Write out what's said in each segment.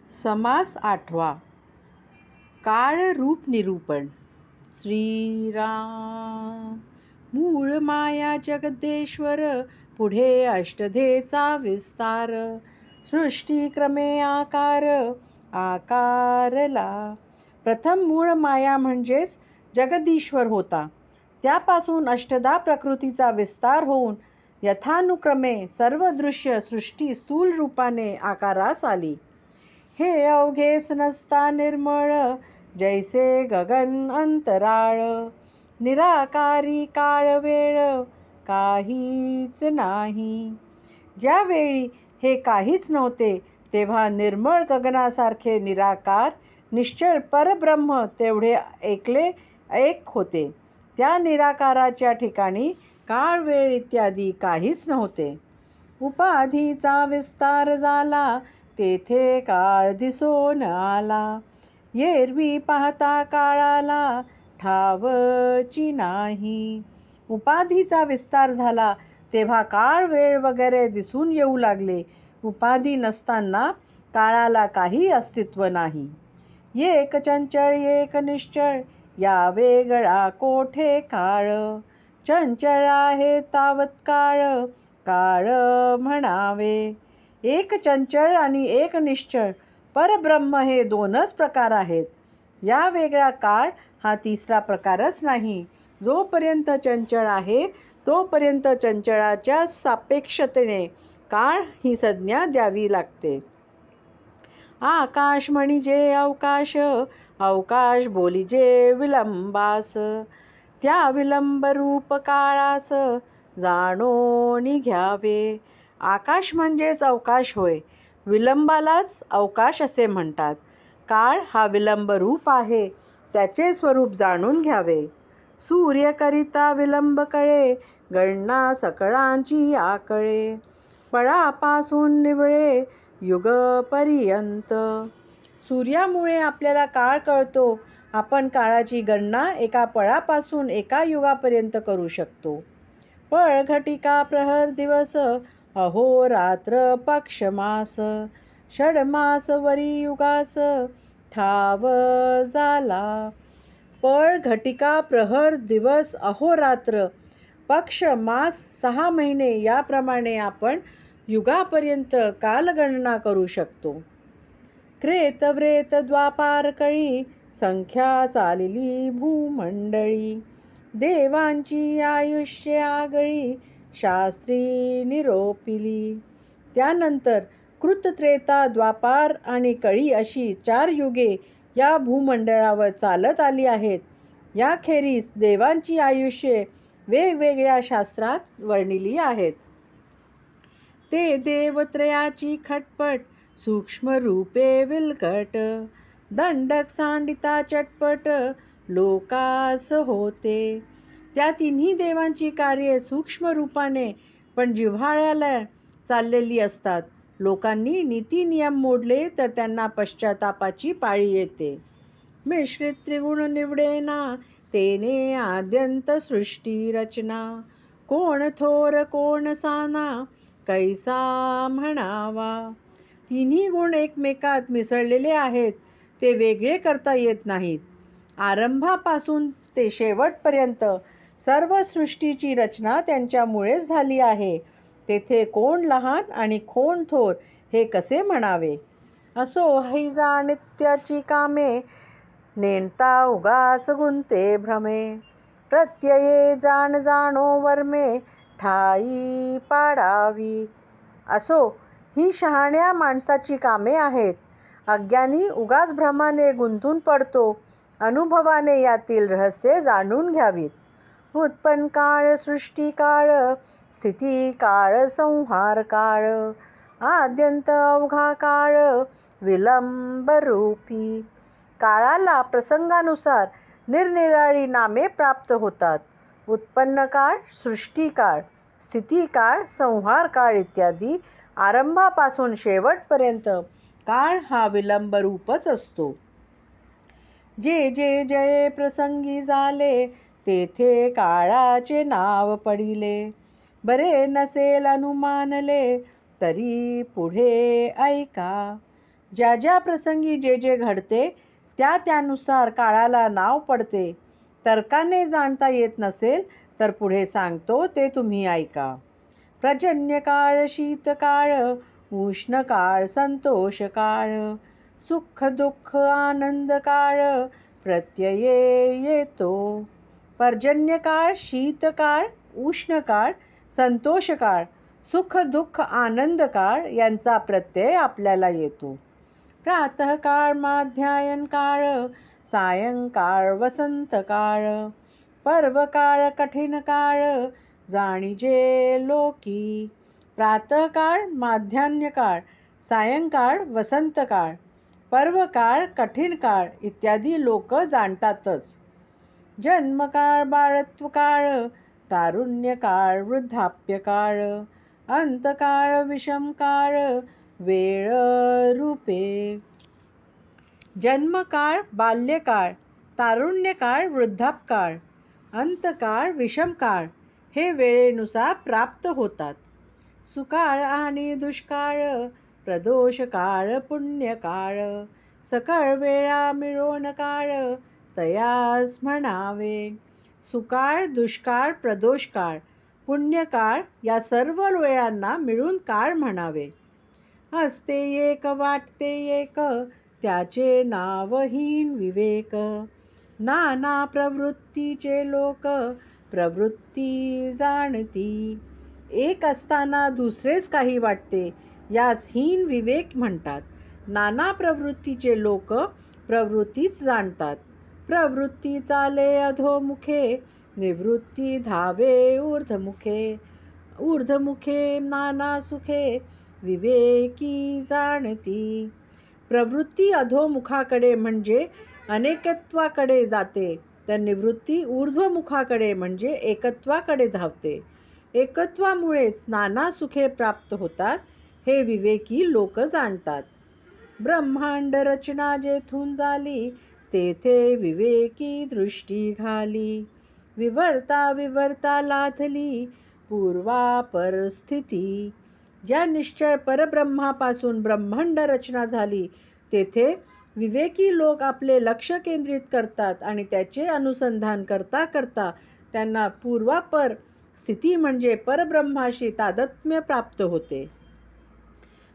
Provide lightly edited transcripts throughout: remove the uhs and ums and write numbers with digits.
समास आठवा. काळ रूप निरूपण. श्रीराम. मूळ माया जगदेश्वर, पुढे अष्टधेचा विस्तार. सृष्टी क्रमे आकार आकारला. प्रथम मूळ माया म्हणजेच जगदीश्वर होता. त्यापासून अष्टधा प्रकृतीचा विस्तार होऊन यथानुक्रमे सर्व दृश्य सृष्टी स्थूल रूपाने आकारास आली. हे अवघेच नसता निर्मळ, जैसे गगन अंतराळ. निराकारी काळ वेळ, काहीच नाही. ज्यावेळी हे काहीच नव्हते, तेव्हा निर्मळ गगनासारखे निराकार निश्चळ परब्रह्म तेवढे एकले एक होते. त्या निराकाराच्या ठिकाणी काळ वेळ इत्यादी काहीच नव्हते. उपाधीचा विस्तार झाला, तेथे काळ दिसून आला. एरवी पाहता काळाला ठावची नाही. उपाधीचा विस्तार झाला तेव्हा काळ वेळ वगैरे दिसून येऊ लागले. उपाधी नसताना काळाला काही अस्तित्व नाही. एक चंचळ एक निश्चळ, या वेगळा कोठे काळ. चंचळ आहे तावत काळ, काळ म्हणावे. एक चंचळ आणि एक निश्चळ परब्रह्म हे दोनच प्रकार आहेत. या वेगळा काळ हा तिसरा प्रकारच नाही. जोपर्यंत चंचळ आहे तोपर्यंत चंचळाच्या सापेक्षतेने काळ ही संज्ञा द्यावी लागते. आकाश म्हणजे अवकाश, अवकाश बोलिजे विलंबास. त्या विलंब रूप काळास जाणून घ्यावे. आकाश म्हणजेच अवकाश होय. विलंबालाच अवकाश असे म्हणतात. काळ हा विलंब रूप आहे, त्याचे स्वरूप जाणून घ्यावे. सूर्यकरिता विलंब कळे, गणना सकळांची आकळे. पळापासून निवळे युगपर्यंत. सूर्यामुळे आपल्याला काळ कळतो. आपण काळाची गणना एका पळापासून एका युगापर्यंत करू शकतो. पळ घटिका प्रहर दिवस, अहोरात्र पक्ष मास. षडमास वरी युगास ठाव झाला. पळ घटिका प्रहर दिवस अहोरात्र पक्ष मास 6 महिने याप्रमाणे आपण युगापर्यंत कालगणना करू शकतो. क्रेत व्रेत द्वापार कळी, संख्या चालली भूमंडळी. देवांची आयुष्य आगळी, शास्त्री निरोपिली. त्यानंतर कृत त्रेता द्वापार आणि कळी अशी 4 युगे या भूमंडळावर चालत आली आहेत. याखेरीज देवांची आयुष्ये वेगवेगळ्या शास्त्रात वर्णिली आहेत. ते देवत्रयाची खटपट, सूक्ष्म रूपे विलकट. दंडक सांडिता चटपट, लोकास होते. त्या तिन्ही देवांची कार्ये सूक्ष्म रूपाने पण जिव्हाळ्याला चाललेली असतात. लोकांनी नीतिनियम मोडले तर त्यांना पश्चातापाची पाळी येते. मिश्रित त्रिगुण निवडेना, तेने आद्यंत सृष्टी रचना. कोण थोर कोण साना, कैसा म्हणावा. तिन्ही गुण एकमेकात मिसळलेले आहेत, ते वेगळे करता येत नाहीत. आरंभापासून ते शेवटपर्यंत सर्व सृष्टीची रचना त्यांच्यामुळेच झाली आहे. तेथे कोण लहान आणि कोण थोर हे कसे म्हणावे. असो हैजा नित्याची कामे, नेणता उगाच गुंते भ्रमे. प्रत्यये जाण जाणो वर्मे, ठाई पाडावी. असो ही शहाण्या माणसाची कामे आहेत. अज्ञानी उगाच भ्रमाने गुंतून पडतो. अनुभवाने यातील रहस्ये जाणून घ्यावीत. उत्पन्न काळ, सृष्टी काळ, स्थिती काळ, संहार काळ. आद्यंत अवघा काळ, विलंब रूपी. काळाला प्रसंगानुसार निरनिराळी नामे प्राप्त होतात. उत्पन्न काळ, सृष्टी काळ, स्थिती काळ, संहार काळ इत्यादी. आरंभापासून शेवटपर्यंत काळ हा विलंब रूपच असतो. जे जे जये प्रसंगी झाले, तेथे काळाचे नाव पडिले. बरे नसेल अनुमानले, तरी पुढे ऐका. ज्या ज्या प्रसंगी जे जे घडते त्या त्यानुसार काळाला नाव पडते. तर्काने जाणता येत नसेल तर पुढे सांगतो ते तुम्ही ऐका. पर्जन्यकाळ, शीतकाळ, उष्णकाळ, संतोषकाळ, सुख दुःख आनंदकाळ, प्रत्यये येतो. पर्जन्यकाळ, शीतकाळ, उष्णकाळ, संतोषकाळ, सुख दुःख आनंदकाळ यांचा प्रत्यय आपल्याला येतो. प्रातःकाळ, माध्यायन काळ, सायंकाळ, वसंतकाळ, पर्वकाळ, कठीण काळ, जाणीजे लोकी. प्रातःकाळ, माध्यान्ह काळ, सायंकाळ, वसंतकाळ, पर्वकाळ, कठीण काळ इत्यादी लोक जाणतातच. जन्मकाळ, बाळत्वकाळ, तारुण्यकाळ, वृद्धाप्यकाळ, अंतकाळ, विषमकाळ, वेळ रूपे. जन्मकाळ, बाल्यकाळ, तारुण्यकाळ, वृद्धापकाळ, अंतकाळ, विषमकाळ हे वेळेनुसार प्राप्त होतात. सुकाळ आणि दुष्काळ, प्रदोषकाळ, पुण्यकाळ, सकळ वेळा मिळोन काळ, तयास म्हणावे. सुकाळ, दुष्काळ, प्रदोषकाळ, पुण्यकाळ या सर्व वेळांना मिळून काळ म्हणावे. असते एक, वाटते एक, त्याचे नावहीन विवेक. नाना प्रवृत्तीचे लोक, प्रवृत्ती जाणती. एक असताना दुसरेच काही वाटते, यास हीन विवेक म्हणतात. नाना प्रवृत्तीचे लोक प्रवृत्तीच जाणतात. प्रवृत्ती चाले अधोमुखे, निवृत्ती धावे ऊर्ध्वमुखे. ऊर्ध्वमुखे नाना सुखे, विवेकी जाणती. प्रवृत्ती अधोमुखाकडे म्हणजे अनेकत्वाकडे जाते, तर निवृत्ती ऊर्ध्वमुखाकडे म्हणजे एकत्वाकडे धावते. एकत्वामुळेच नाना सुखे प्राप्त होतात, हे विवेकी लोक जाणतात. ब्रह्मांड रचना जेथून झाली, तेथे विवेकी दृष्टी घाली. विवर्ता विवर्ता लाथली, पूर्वापर स्थिती. ज्या निश्चळ परब्रह्मापासून ब्रह्मांड रचना झाली, तेथे विवेकी लोक आपले लक्ष केंद्रित करतात आणि त्याचे अनुसंधान करता करता त्यांना पूर्वापर स्थिती म्हणजे परब्रह्माशी तादात्म्य प्राप्त होते.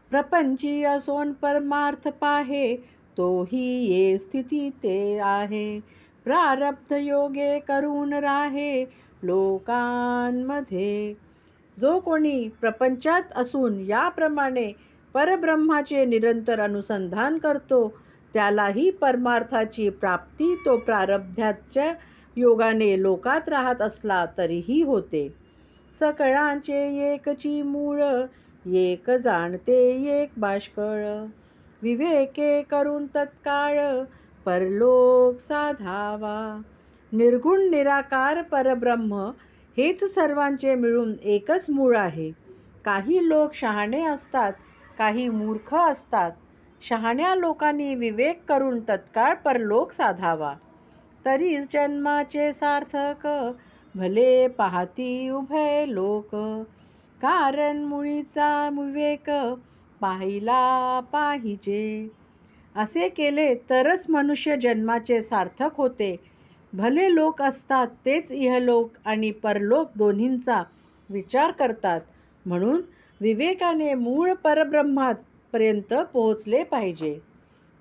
प्रपंची असोन परमार्थ पाहे, तोही ये स्थिती ते आहे. प्रारब्ध योगे करून राहे लोकांमध्ये. जो कोणी प्रपंचात असून याप्रमाणे परब्रह्माचे निरंतर अनुसंधान करतो, त्यालाही परमार्थाची प्राप्ती तो प्रारब्धाच्या योगाने लोकात राहत असला तरीही होते. सकळांचे एकची मूळ, एक जाणते एक बाष्कळ. विवेके करून तत्काळ, परलोक साधावा. निर्गुण निराकार परब्रह्म हेच सर्वांचे मिळून एकच मूळ आहे. काही लोक शहाणे असतात, काही मूर्ख असतात. शहाण्या लोकांनी विवेक करून तत्काळ परलोक साधावा. तरीच जन्माचे सार्थक, भले पाहती उभय लोक. कारण मुळीचा विवेक, पाहिला पाहिजे. असे केले तरच मनुष्य जन्माचे सार्थक होते. भले लोक असतात तेच इहलोक आणि परलोक दोन्हींचा विचार करतात. म्हणून विवेकाने मूळ परब्रह्मात पर्यंत पोहोचले पाहिजे.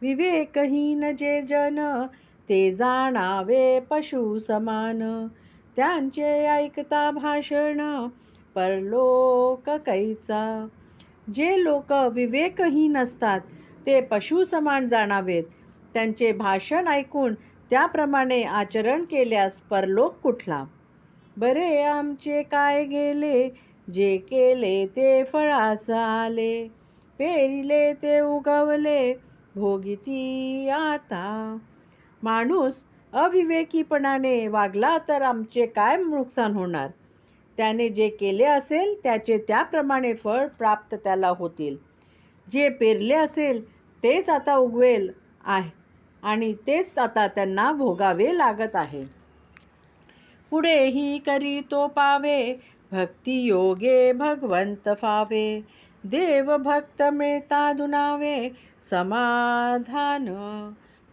विवेकहीन जे जन, ते जाणावे पशु समान. त्यांचे ऐकता भाषण, परलोक कैचा. जे लोक विवेकहीन असतात ते पशु समान जाणावेत. त्यांचे भाषण ऐकून त्याप्रमाणे आचरण केल्यास परलोक कुठला. बरे आमचे काय गेले, जे केले ते फळास आले. पेरिले ते उगवले, भोगिती आता. माणूस अविवेकीपणाने वागला तर आमचे काय नुकसान होणार. त्याने जे केले असेल त्याचे त्याप्रमाणे फळ प्राप्त त्याला होतील. जे पेरले असेल तेच आता उगवेल आहे आणि तेच आता त्यांना भोगावे लागत आहे. पुढेही करी तो पावे, भक्ती योगे भगवंत फावे. देव भक्त मिळता दुनावे समाधान.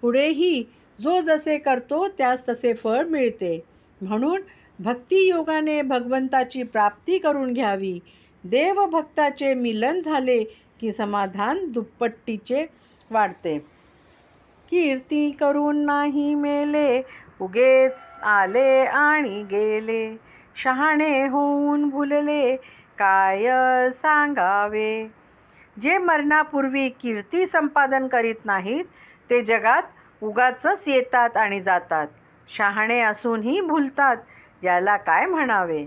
पुढेही जो जसे करतो त्यास तसे फळ मिळते. म्हणून भक्तियोगाने भगवंताची प्राप्ती करून घ्यावी. देवभक्ताचे मिलन झाले की समाधान दुप्पटीचे वाढते. कीर्ती करून नाही मेले, उगेच आले आणि गेले. शहाणे होऊन भुलले, काय सांगावे. जे मरणापूर्वी कीर्ती संपादन करीत नाहीत ते जगात उगाचच येतात आणि जातात. शहाणे असूनही भुलतात, याला काय म्हणावे.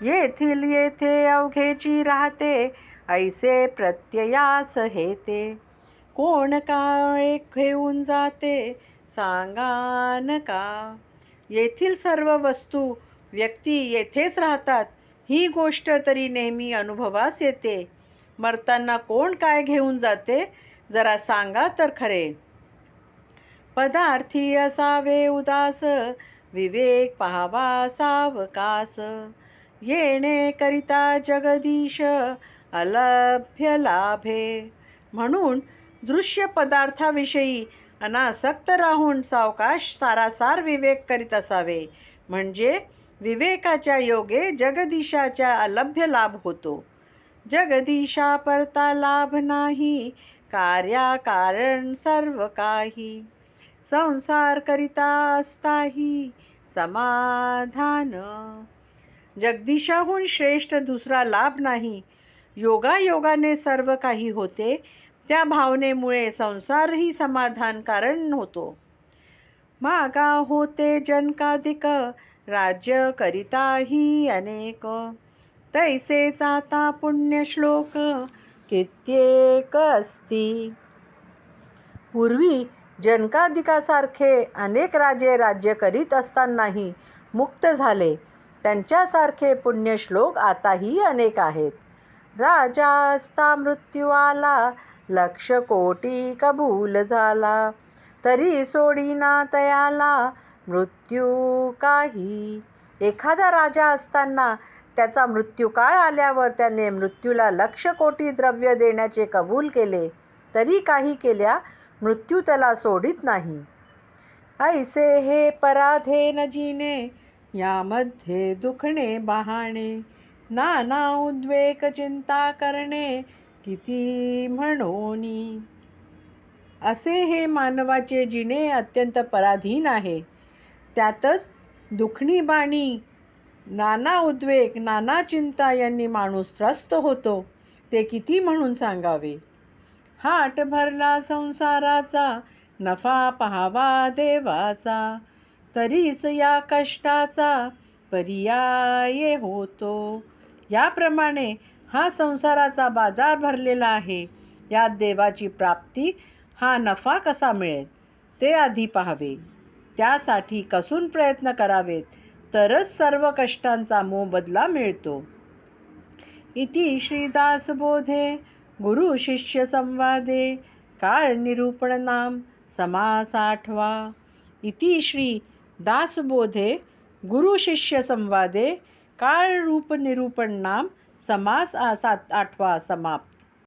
येथील येथे अवघेची राहते, ऐसे प्रत्ययास हेते. कोण काळे घेऊन जाते, सांगान का. येथील सर्व वस्तू व्यक्ती येथेच राहतात, ही गोष्ट तरी नेहमी अनुभवास येते. मरताना कोण काय घेऊन जाते, जरा सांगा तर खरे. पदार्थी असावे उदास, विवेक पाहावा सावकास. येणे करिता जगदीश, अलभ्य लाभे. म्हणून दृश्य पदार्थाविषयी अनासक्त राहून सावकाश सारासार विवेक करीत असावे. म्हणजे विवेकाच्या योगे जगदीशाच्या अलभ्य लाभ होतो. जगदीशा परता लाभ नाही, कार्या कारण सर्व काही. संसार करिता असताही समाधान. जगदीशाहून श्रेष्ठ दुसरा लाभ नाही. योगायोगाने सर्व काही होते. त्या भावनेमुळे संसारही समाधान कारण होतो. मागा होते जनकाधिक, राज्य करिताही अनेक. तैसेच आता पुण्यश्लोक, कित्येक असती. पूर्वी जनकाधिकासारखे अनेक राजे राज्य करीत असतानाही मुक्त झाले. त्यांच्यासारखे पुण्यश्लोक आताही अनेक आहेत. राजा असता मृत्यू आला, लक्ष कोटी कबूल झाला. तरी सोडीना तयाला, मृत्यू काही. एखादा राजा असताना त्याचा मृत्यूकाळ आल्यावर त्याने मृत्यूला लक्ष कोटी द्रव्य देण्याचे कबूल केले, तरी काही केल्या मृत्यू त्याला सोडित नाही. ऐसे हे पराधे न जिने, यामध्ये दुखणे बहाणे. नाना उद्वेग चिंता करणे, किती म्हणोनी. असे हे मानवाचे जिणे अत्यंत पराधीन आहे. त्यातच दुखणी बाणी, नाना उद्वेग, नाना चिंता यांनी माणूस त्रस्त होतो. ते किती म्हणून सांगावे. हाट भरला संसाराचा, नफा पाहावा देवाचा. तरीच या कष्टाचा पर्याय होतो. याप्रमाणे हा संसाराचा बाजार भरलेला आहे. यात देवाची प्राप्ती, हा नफा कसा मिळेल ते आधी पाहावे. त्यासाठी कसून प्रयत्न करावेत, तरच सर्व कष्टांचा मोबदला मिळतो. इति श्री दासबोधे गुरु शिष्य संवादे काळ निरूपण नाम समास 8वा. इति श्री दासबोधे गुरु शिष्य संवादे काळ रूप निरूपण नाम समास 8वा समाप्त.